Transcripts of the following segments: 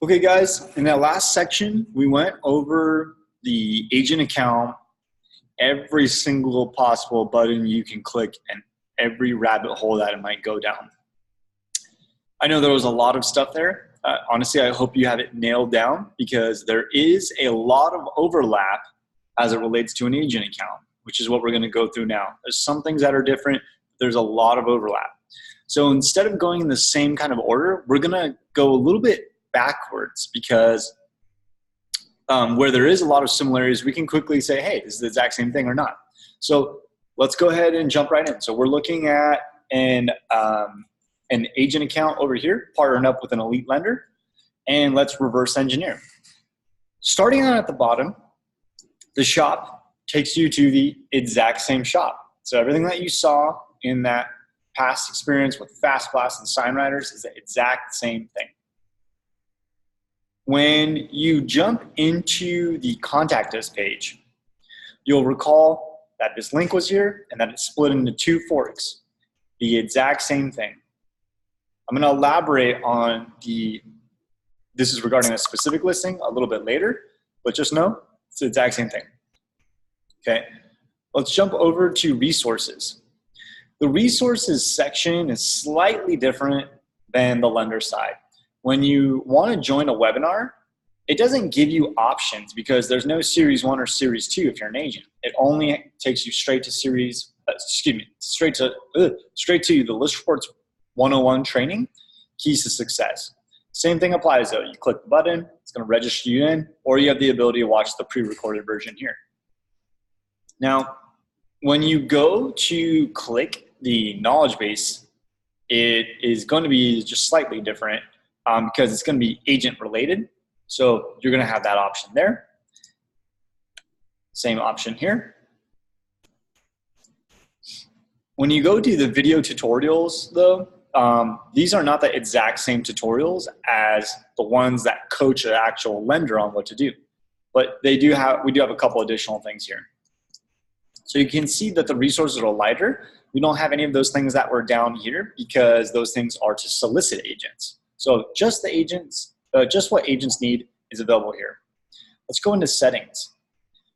Okay, guys, in that last section, we went over the agent account, every single possible button you can click, and every rabbit hole that it might go down. I know there was a lot of stuff there. Honestly, I hope you have it nailed down because there is a lot of overlap as it relates to an agent account, which is what we're going to go through now. There's some things that are different. There's a lot of overlap. So instead of going in the same kind of order, we're going to go a little bit backwards because where there is a lot of similarities, we can quickly say, hey, is the exact same thing or not? So let's go ahead and jump right in. So we're looking at an agent account over here, partnered up with an elite lender, and let's reverse engineer. Starting out at the bottom, the shop takes you to the exact same shop. So everything that you saw in that past experience with Fast Blast and SignWriters is the exact same thing. When you jump into the contact us page, you'll recall that this link was here and that it's split into two forks, the exact same thing. I'm going to elaborate on this is regarding a specific listing a little bit later, but just know it's the exact same thing. Okay, let's jump over to resources. The resources section is slightly different than the lender side. When you want to join a webinar, it doesn't give you options because there's no series 1 or series 2 if you're an agent. It only takes you straight to straight to the List Reports 101 training, keys to success. Same thing applies though. You click the button, it's going to register you in, or you have the ability to watch the pre-recorded version here. Now, when you go to click the knowledge base, it is going to be just slightly different because it's going to be agent related. So you're going to have that option there. Same option here. When you go to the video tutorials though, these are not the exact same tutorials as the ones that coach an actual lender on what to do. But we do have a couple additional things here. So you can see that the resources are lighter. We don't have any of those things that were down here because those things are to solicit agents. So just what agents need is available here. Let's go into settings.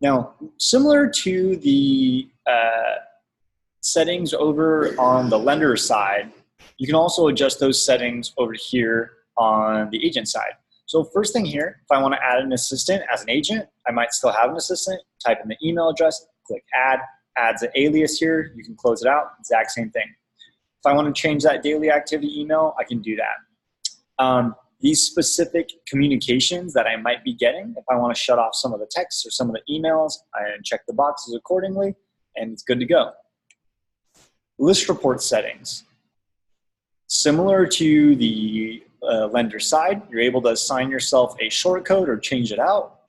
Now, similar to the settings over on the lender side, you can also adjust those settings over here on the agent side. So first thing here, if I want to add an assistant as an agent, I might still have an assistant, type in the email address, click add, adds an alias here, you can close it out, exact same thing. If I want to change that daily activity email, I can do that. These specific communications that I might be getting, if I want to shut off some of the texts or some of the emails, I check the boxes accordingly, and it's good to go. List report settings. Similar to the lender side, you're able to assign yourself a shortcode or change it out.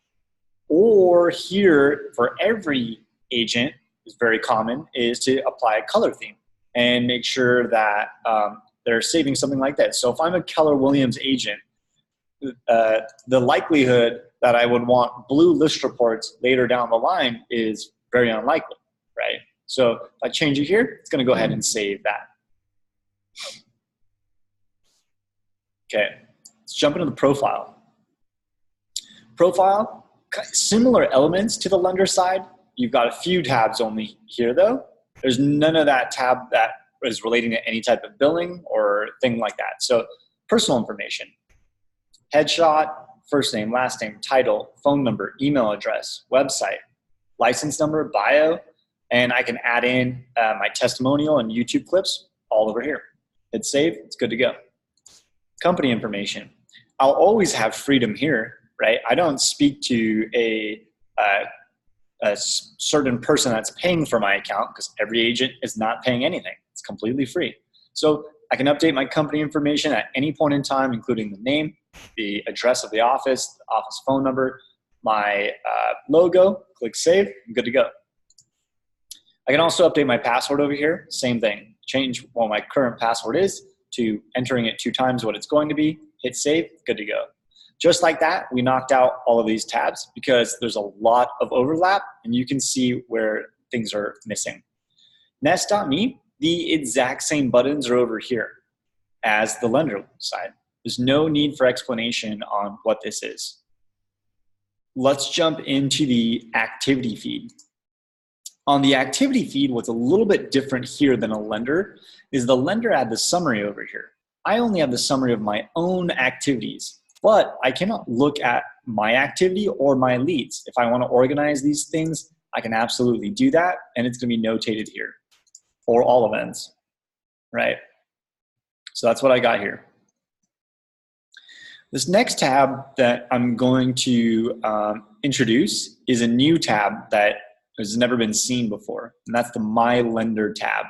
Or here, for every agent, is very common, is to apply a color theme and make sure that they're saving something like that. So if I'm a Keller Williams agent, the likelihood that I would want blue list reports later down the line is very unlikely, right? So if I change it here, it's going to go ahead and save that. Okay, let's jump into the profile. Profile, similar elements to the lender side. You've got a few tabs only here though. There's none of that tab that is relating to any type of billing or thing like that. So personal information, headshot, first name, last name, title, phone number, email address, website, license number, bio, and I can add in my testimonial and YouTube clips all over here. Hit save, it's good to go. Company information. I'll always have freedom here, right? I don't speak to a certain person that's paying for my account because every agent is not paying anything. It's completely free. So I can update my company information at any point in time, including the name, the address of the office phone number, my logo, click save, I'm good to go. I can also update my password over here, same thing. Change what my current password is to entering it 2 times what it's going to be, hit save, good to go. Just like that, we knocked out all of these tabs because there's a lot of overlap and you can see where things are missing. Nest.me, the exact same buttons are over here as the lender side. There's no need for explanation on what this is. Let's jump into the activity feed. On the activity feed, what's a little bit different here than a lender is the lender had the summary over here. I only have the summary of my own activities, but I cannot look at my activity or my leads. If I want to organize these things, I can absolutely do that, and it's going to be notated here for all events, right? So that's what I got here. This next tab that I'm going to introduce is a new tab that has never been seen before, and that's the My Lender tab.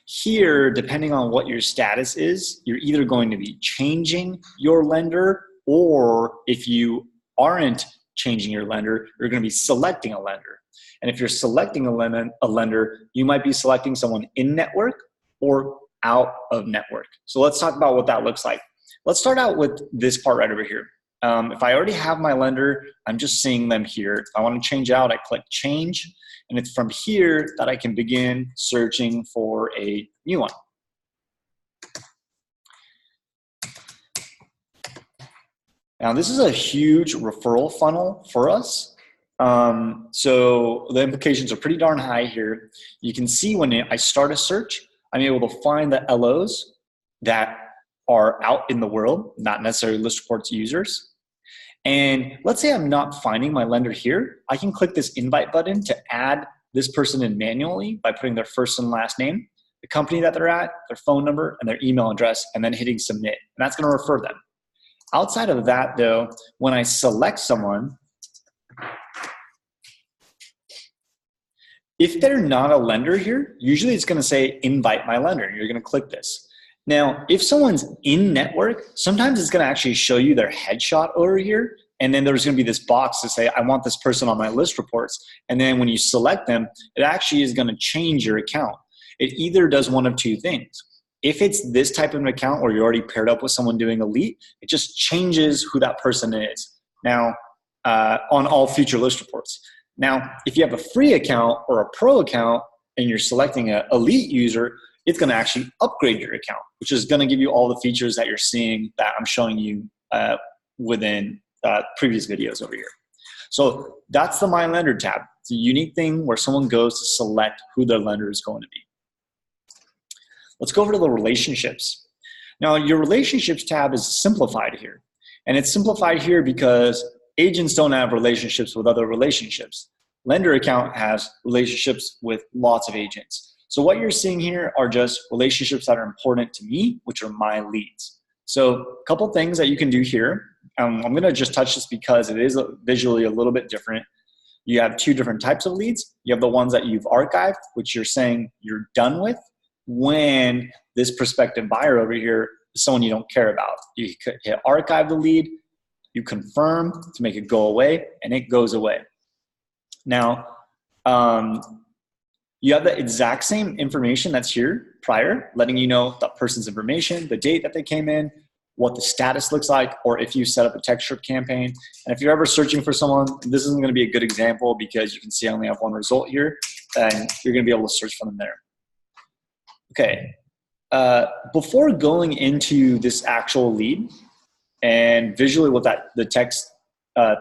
Here, depending on what your status is, you're either going to be changing your lender, or if you aren't changing your lender, you're going to be selecting a lender. And if you're selecting a lender, you might be selecting someone in network or out of network. So let's talk about what that looks like. Let's start out with this part right over here. If I already have my lender, I'm just seeing them here. If I want to change out, I click change, and it's from here that I can begin searching for a new one. Now this is a huge referral funnel for us. So the implications are pretty darn high here. You can see when I start a search, I'm able to find the LOs that are out in the world, not necessarily List Reports users. And let's say I'm not finding my lender here. I can click this invite button to add this person in manually by putting their first and last name, the company that they're at, their phone number, and their email address, and then hitting submit. And that's going to refer them. Outside of that, though, when I select someone, if they're not a lender here, usually it's going to say invite my lender. You're going to click this. Now, if someone's in network, sometimes it's going to actually show you their headshot over here, and then there's going to be this box to say, I want this person on my list reports. And then when you select them, it actually is going to change your account. It either does one of two things. If it's this type of an account where you're already paired up with someone doing Elite, it just changes who that person is now on all future list reports. Now, if you have a free account or a pro account and you're selecting an Elite user, it's going to actually upgrade your account, which is going to give you all the features that you're seeing that I'm showing you within previous videos over here. So that's the My Lender tab. It's a unique thing where someone goes to select who their lender is going to be. Let's go over to the relationships. Now, your relationships tab is simplified here. And it's simplified here because agents don't have relationships with other relationships. Lender account has relationships with lots of agents. So what you're seeing here are just relationships that are important to me, which are my leads. So a couple things that you can do here. I'm going to just touch this because it is visually a little bit different. You have two different types of leads. You have the ones that you've archived, which you're saying you're done with when this prospective buyer over here is someone you don't care about. You hit archive the lead, you confirm to make it go away, and it goes away. Now, you have the exact same information that's here prior, letting you know the person's information, the date that they came in, what the status looks like, or if you set up a text strip campaign. And if you're ever searching for someone, this isn't going to be a good example because you can see I only have one result here, and you're going to be able to search for them there. Okay, before going into this actual lead and visually what the text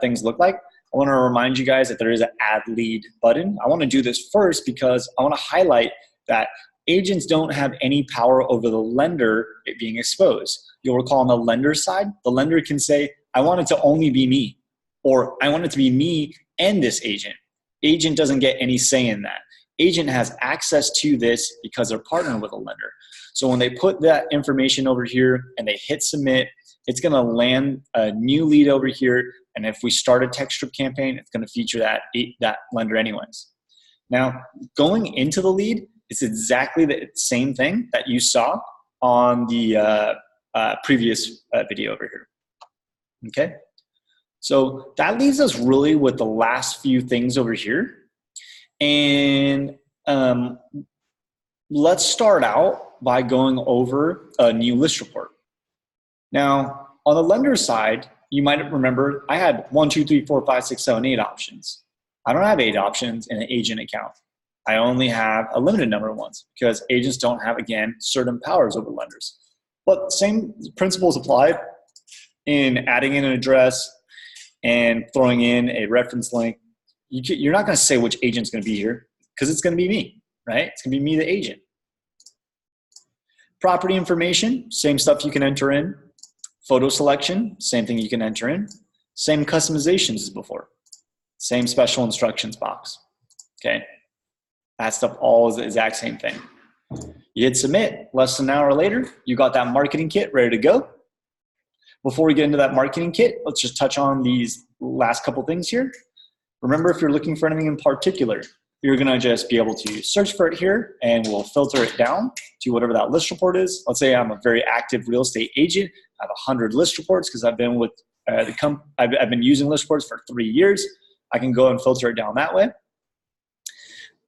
things look like, I want to remind you guys that there is an add lead button. I want to do this first because I want to highlight that agents don't have any power over the lender being exposed. You'll recall on the lender side, the lender can say, I want it to only be me, or I want it to be me and this agent. Agent doesn't get any say in that. Agent has access to this because they're partnered with a lender. So when they put that information over here and they hit submit, it's going to land a new lead over here. And if we start a text strip campaign, it's going to feature that lender anyways. Now, going into the lead, it's exactly the same thing that you saw on the previous video over here. Okay, so that leaves us really with the last few things over here. And let's start out by going over a new list report. Now, on the lender side, you might remember I had 1, 2, 3, 4, 5, 6, 7, 8 options. I don't have 8 options in an agent account. I only have a limited number of ones because agents don't have, again, certain powers over lenders. But same principles apply in adding in an address and throwing in a reference link. You're not going to say which agent's going to be here because it's going to be me, right? It's going to be me, the agent. Property information, same stuff you can enter in. Photo selection, same thing you can enter in. Same customizations as before. Same special instructions box, okay? That stuff all is the exact same thing. You hit submit, less than an hour later, you got that marketing kit ready to go. Before we get into that marketing kit, let's just touch on these last couple things here. Remember, if you're looking for anything in particular, you're gonna just be able to search for it here and we'll filter it down to whatever that list report is. Let's say I'm a very active real estate agent. I have 100 list reports because I've been with I've been using list reports for 3 years. I can go and filter it down that way.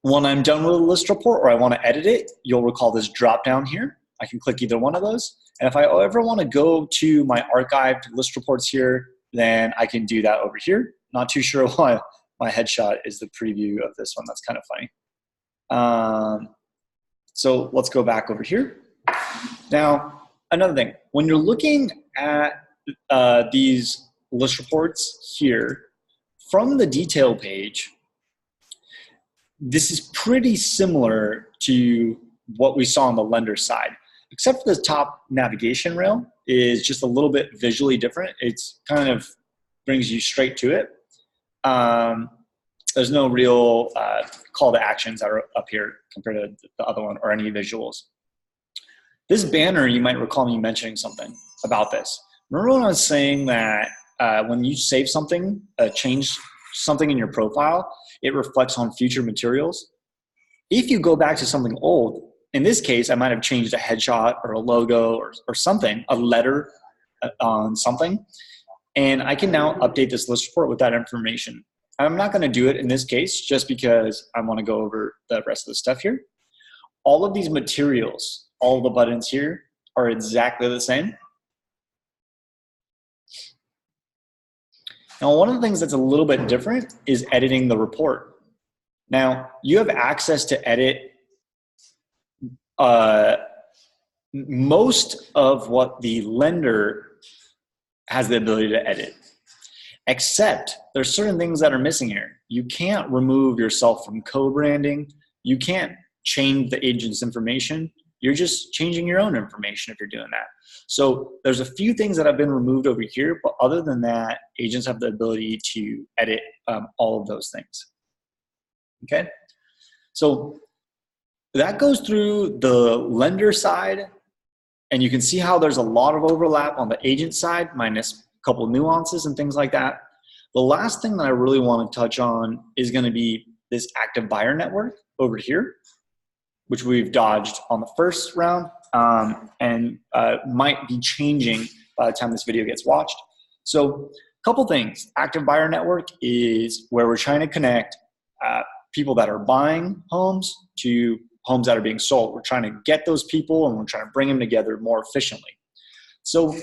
When I'm done with a list report or I want to edit it, you'll recall this drop down here. I can click either one of those. And if I ever want to go to my archived list reports here, then I can do that over here. Not too sure why my headshot is the preview of this one. That's kind of funny. So let's go back over here. Now, another thing, when you're looking at these list reports here, from the detail page, this is pretty similar to what we saw on the lender side, except for the top navigation rail is just a little bit visually different. It's kind of brings you straight to it. There's no real call to actions that are up here compared to the other one or any visuals. This banner, you might recall me mentioning something about this. Remember when I was saying that when you save something, change something in your profile, it reflects on future materials? If you go back to something old, in this case, I might have changed a headshot or a logo or something, a letter on something, and I can now update this list report with that information. I'm not going to do it in this case just because I want to go over the rest of the stuff here. All of these materials, all the buttons here are exactly the same. Now, one of the things that's a little bit different is editing the report. Now, you have access to edit most of what the lender has the ability to edit, except there's certain things that are missing here. You can't remove yourself from co-branding. You can't change the agent's information. You're just changing your own information if you're doing that. So there's a few things that have been removed over here, but other than that, agents have the ability to edit all of those things. Okay, so that goes through the lender side, and you can see how there's a lot of overlap on the agent side, minus a couple of nuances and things like that. The last thing that I really want to touch on is going to be this active buyer network over here, which we've dodged on the first round and might be changing by the time this video gets watched. So a couple things. Active buyer network is where we're trying to connect people that are buying homes to homes that are being sold. We're trying to get those people and we're trying to bring them together more efficiently. So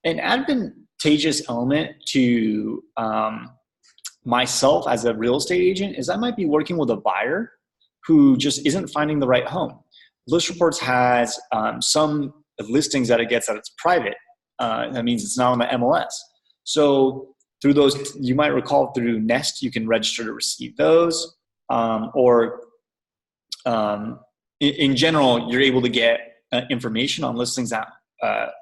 an advantageous element to myself as a real estate agent is I might be working with a buyer who just isn't finding the right home. List Reports has some listings that it gets that it's private. That means it's not on the MLS. So through those, you might recall through Nest, you can register to receive those. In general, you're able to get information on listings that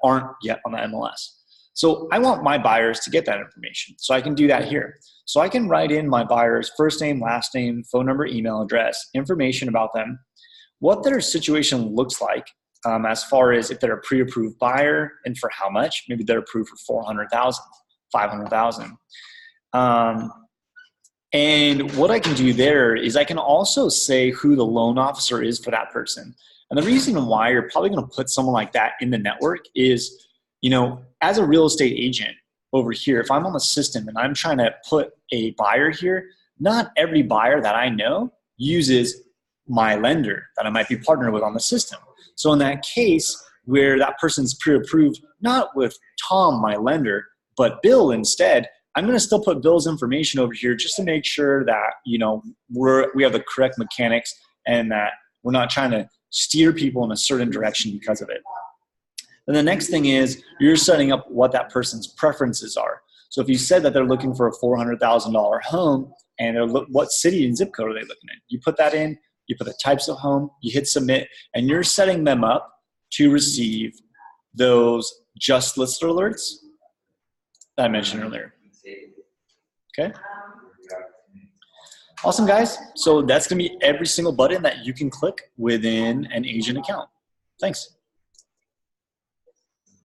aren't yet on the MLS. So I want my buyers to get that information. So I can do that here. So I can write in my buyer's first name, last name, phone number, email address, information about them, what their situation looks like as far as if they're a pre-approved buyer and for how much. Maybe they're approved for 400,000, 500,000. And what I can do there is I can also say who the loan officer is for that person. And the reason why you're probably going to put someone like that in the network is, you know, as a real estate agent over here, if I'm on the system and I'm trying to put a buyer here, not every buyer that I know uses my lender that I might be partnered with on the system. So in that case, where that person's pre-approved, not with Tom, my lender, but Bill instead, I'm going to still put Bill's information over here just to make sure that, you know, we have the correct mechanics and that we're not trying to steer people in a certain direction because of it. Then the next thing is you're setting up what that person's preferences are. So if you said that they're looking for a $400,000 home, and what city and zip code are they looking in? You put that in, you put the types of home, you hit submit, and you're setting them up to receive those just listed alerts that I mentioned earlier. Okay? Awesome, guys. So that's going to be every single button that you can click within an agent account. Thanks.